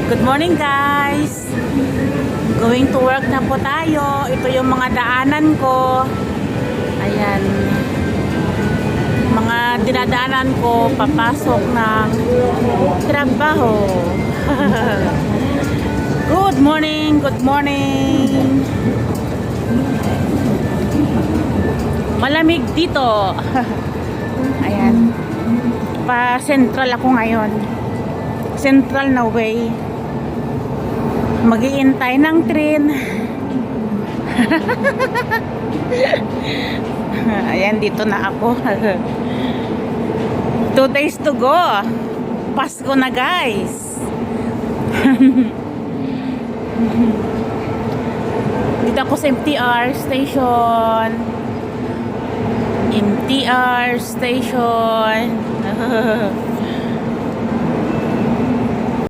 Good morning guys. Going to work na po tayo. Ito yung mga daanan ko. Ayan. Mga dinadaanan ko papasok ng trabaho. Good morning, good morning. Malamig dito. Ayan. Pa central ako ngayon. Central na way. Mag-iintay ng train. Ayan, dito na ako. 2 days to go. Pasko na guys. Dito ako sa MTR station. MTR station.